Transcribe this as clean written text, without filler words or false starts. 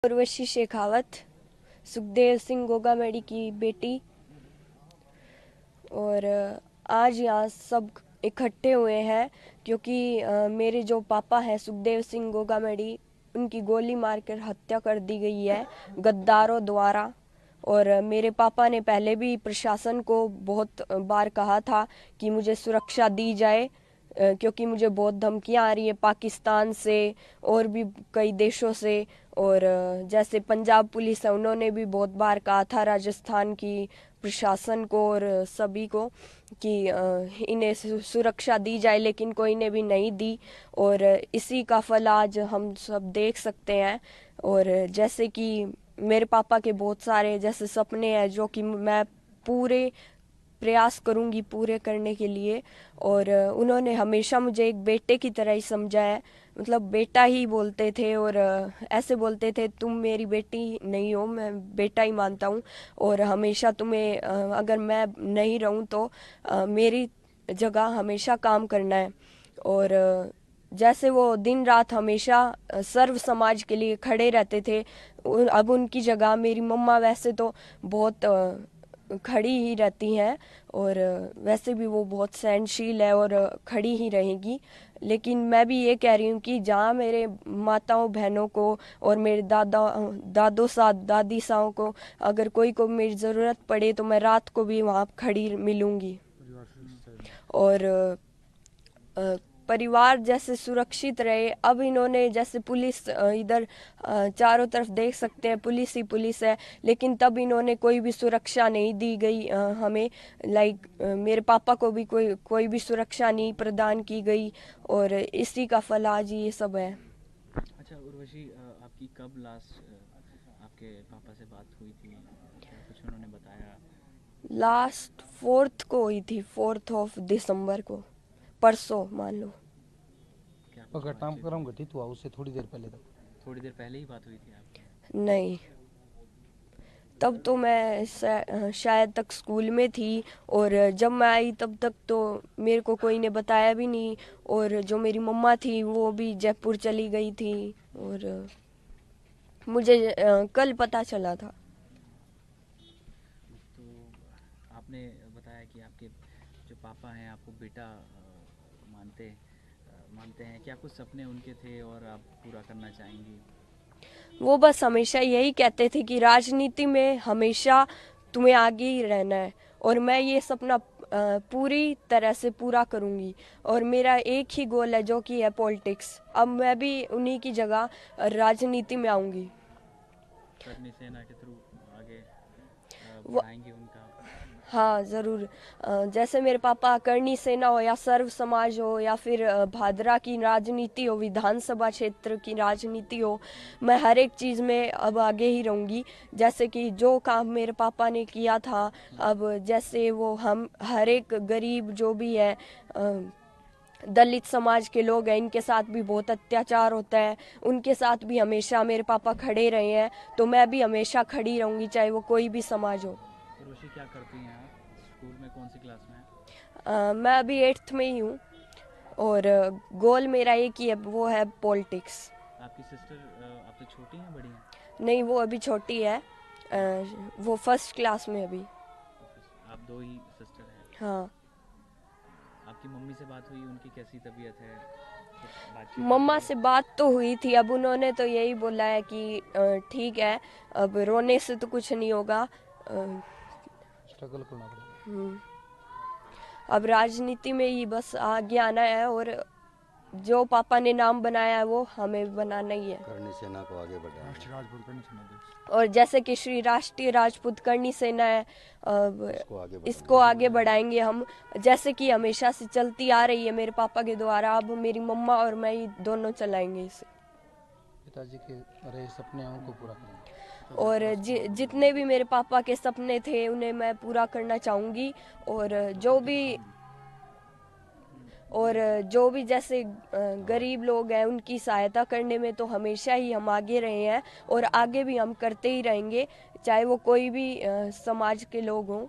उर्वशी शेखावत, सुखदेव सिंह गोगामेडी की बेटी। और आज यहाँ सब इकट्ठे हुए हैं क्योंकि मेरे जो पापा हैं सुखदेव सिंह गोगामेडी, उनकी गोली मारकर हत्या कर दी गई है गद्दारों द्वारा। और मेरे पापा ने पहले भी प्रशासन को बहुत बार कहा था कि मुझे सुरक्षा दी जाए, क्योंकि मुझे बहुत धमकियां आ रही है पाकिस्तान से और भी कई देशों से। और जैसे पंजाब पुलिस है, उन्होंने भी बहुत बार कहा था राजस्थान की प्रशासन को और सभी को कि इन्हें सुरक्षा दी जाए, लेकिन कोई ने भी नहीं दी। और इसी का फल आज हम सब देख सकते हैं। और जैसे कि मेरे पापा के बहुत सारे जैसे सपने हैं जो कि मैं पूरे प्रयास करूंगी पूरे करने के लिए। और उन्होंने हमेशा मुझे एक बेटे की तरह ही समझा है, मतलब बेटा ही बोलते थे। और ऐसे बोलते थे तुम मेरी बेटी नहीं हो, मैं बेटा ही मानता हूँ। और हमेशा तुम्हें अगर मैं नहीं रहूँ तो मेरी जगह हमेशा काम करना है। और जैसे वो दिन रात हमेशा सर्व समाज के लिए खड़े रहते थे, अब उनकी जगह मेरी मम्मा वैसे तो बहुत खड़ी ही रहती हैं। और वैसे भी वो बहुत सहनशील है और खड़ी ही रहेगी। लेकिन मैं भी ये कह रही हूँ कि जहाँ मेरे माताओं बहनों को और मेरे दादों साथ दादी साओं को अगर कोई को मेरी ज़रूरत पड़े तो मैं रात को भी वहाँ खड़ी मिलूँगी। और परिवार जैसे सुरक्षित रहे। अब इन्होंने जैसे पुलिस इधर चारों तरफ देख सकते हैं पुलिस ही पुलिस है, लेकिन तब इन्होंने कोई भी सुरक्षा नहीं दी गई हमें। लाइक मेरे पापा को भी कोई भी सुरक्षा नहीं प्रदान की गई। और इसी का फल आज ये सब है। अच्छा उर्वशी, आपकी कब लास्ट आपके पापा से बात हुई थी? क्या कुछ उन्होंने बताया? लास्ट 4th को हुई थी, 4th ऑफ दिसंबर को, परसों मान लो। क्या घटनाक्रम घटित हुआ उससे थोड़ी देर पहले तक? थोड़ी देर पहले ही बात हुई थी आपकी? नहीं, तब तो मैं शायद तक स्कूल में थी। और जब मैं आई तब तक तो मेरे को कोई ने बताया भी नहीं। और जो मेरी मम्मा थी वो भी जयपुर चली गई थी। और मुझे कल पता चला था। तो आपने बताया कि आपके जो पापा हैं आपको बेटा मानते हैं। क्या कुछ सपने उनके थे और आप पूरा करना चाहेंगी? वो बस हमेशा यही कहते थे कि राजनीति में हमेशा तुम्हें आगे ही रहना है। और मैं ये सपना पूरी तरह से पूरा करूंगी। और मेरा एक ही गोल है जो कि है पॉलिटिक्स। अब मैं भी उन्हीं की जगह राजनीति में आऊंगी। करनी सेना के थ्रू आगे वो बढ़ाएंगे उनका? हाँ ज़रूर। जैसे मेरे पापा करणी सेना हो या सर्व समाज हो या फिर भादरा की राजनीति हो, विधानसभा क्षेत्र की राजनीति हो, मैं हर एक चीज़ में अब आगे ही रहूँगी। जैसे कि जो काम मेरे पापा ने किया था, अब जैसे वो हम हर एक गरीब जो भी है, दलित समाज के लोग हैं, इनके साथ भी बहुत अत्याचार होता है, उनके साथ भी हमेशा मेरे पापा खड़े रहे हैं। तो मैं भी हमेशा खड़ी रहूँगी चाहे वो कोई भी समाज हो। उर्वशी, क्या करती हैं आप? स्कूल में कौन सी क्लास में हैं? मैं अभी 8th में ही हूँ। और गोल मेरा एक ही है, वो है पॉलिटिक्स। आपकी सिस्टर आपसे छोटी हैं बड़ी हैं? नहीं, वो अभी छोटी है। वो 1st क्लास में अभी। आप दो ही सिस्टर हैं? हाँ। आपकी मम्मी से बात हुई? उनकी कैसी तबीयत है? कुछ बातचीत मम्मा हुई? से बात तो हुई थी। अब उन्होंने तो यही बोला है कि ठीक है, अब रोने से तो कुछ नहीं होगा। स्ट्रगल करना पड़ेगा। अब राजनीति में ही बस आगे आना है। और जो पापा ने नाम बनाया है वो हमें बनाना ही है। करणी सेना को आगे बढ़ाना। और जैसे कि श्री राष्ट्रीय राजपूत करणी सेना है, इसको आगे बढ़ाएंगे हम। जैसे कि हमेशा से चलती आ रही है मेरे पापा के द्वारा, अब मेरी मम्मा और मैं ही दोनों चलाएंगे इसे। पिताजी के रहे सपने हैं उनको पूरा करना। और जितने भी मेरे पापा के सपने थे उन्हें मैं पूरा करना चाहूँगी। और जो भी जैसे गरीब लोग हैं उनकी सहायता करने में तो हमेशा ही हम आगे रहे हैं और आगे भी हम करते ही रहेंगे, चाहे वो कोई भी समाज के लोग हों।